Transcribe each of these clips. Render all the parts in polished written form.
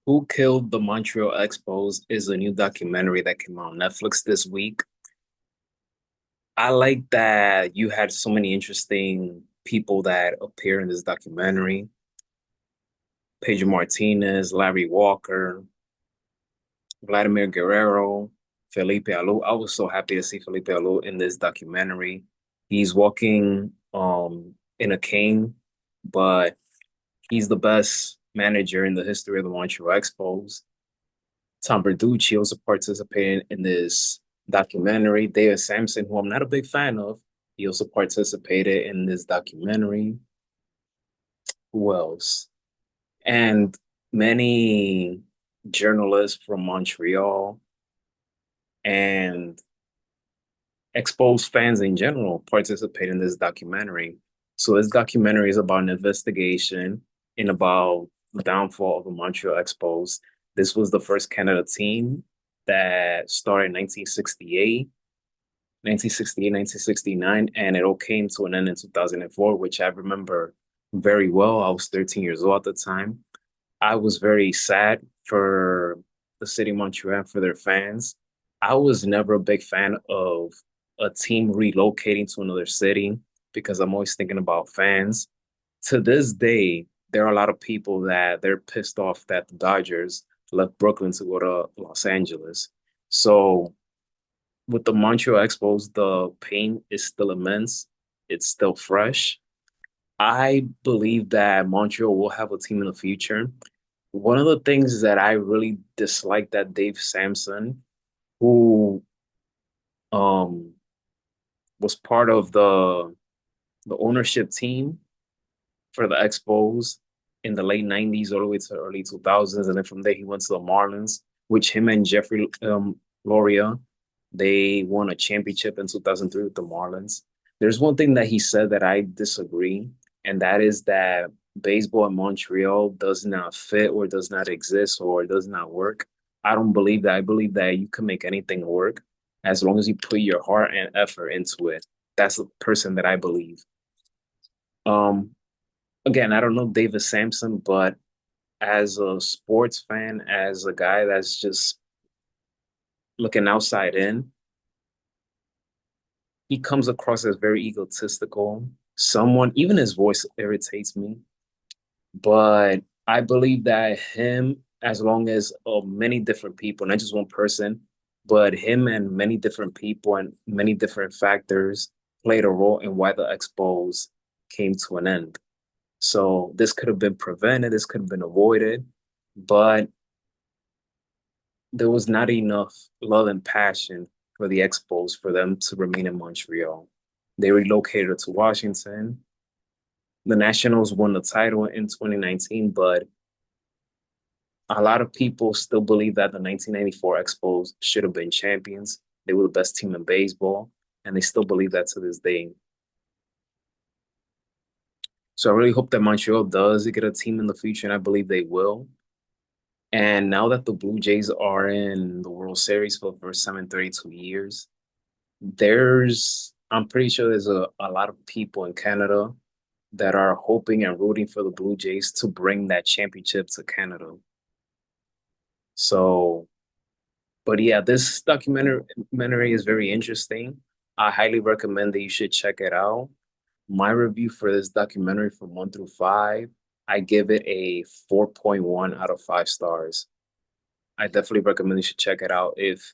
Who Killed the Montreal Expos is a new documentary that came out on Netflix this week. I like that you had so many interesting people that appear in this documentary. Pedro Martinez, Larry Walker, Vladimir Guerrero, Felipe Alou. I was so happy to see Felipe Alou in this documentary. He's walking in a cane, but he's the best manager in the history of the Montreal Expos. Tom Verducci also participated in this documentary. David Sampson, who I'm not a big fan of, he also participated in this documentary. Who else? And many journalists from Montreal and Expos fans in general participate in this documentary. So this documentary is about an investigation and about the downfall of the Montreal Expos. This was the first Canada team that started in 1968, 1968, 1969, and it all came to an end in 2004, which I remember very well. I was 13 years old at the time. I was very sad for the city of Montreal, for their fans. I was never a big fan of a team relocating to another city because I'm always thinking about fans. To this day, there are a lot of people that they're pissed off that the Dodgers left Brooklyn to go to Los Angeles. So with the Montreal Expos, the pain is still immense. It's still fresh. I believe that Montreal will have a team in the future. One of the things that I really dislike that Dave Sampson, who um was part of the ownership team for the Expos in the late 90s all the way to early 2000s, and then from there he went to the Marlins, which him and Jeffrey Loria, they won a championship in 2003 with the Marlins. There's one thing that he said that I disagree, and that is that baseball in Montreal does not fit or does not exist or does not work. I don't believe that. I believe that you can make anything work as long as you put your heart and effort into it. That's the person that I believe. Um, Again, I don't know David Sampson, but as a sports fan, as a guy that's just looking outside in, he comes across as very egotistical. Someone, even his voice irritates me. But I believe that him, as long as many different people, not just one person, but him and many different people and many different factors played a role in why the Expos came to an end. So this could have been prevented, this could have been avoided, but there was not enough love and passion for the Expos for them to remain in Montreal. They relocated to Washington. The Nationals won the title in 2019, but a lot of people still believe that the 1994 Expos should have been champions. They were the best team in baseball, and they still believe that to this day. So I really hope that Montreal does get a team in the future, and I believe they will. And now that the Blue Jays are in the World Series for the first time in 32 years, I'm pretty sure there's a lot of people in Canada that are hoping and rooting for the Blue Jays to bring that championship to Canada. So, but yeah, this documentary is very interesting. I highly recommend that you should check it out. My review for this documentary from 1 through 5, I give it a 4.1 out of 5 stars. I definitely recommend you should check it out. If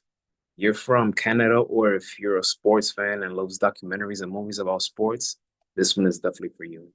you're from Canada or if you're a sports fan and loves documentaries and movies about sports, this one is definitely for you.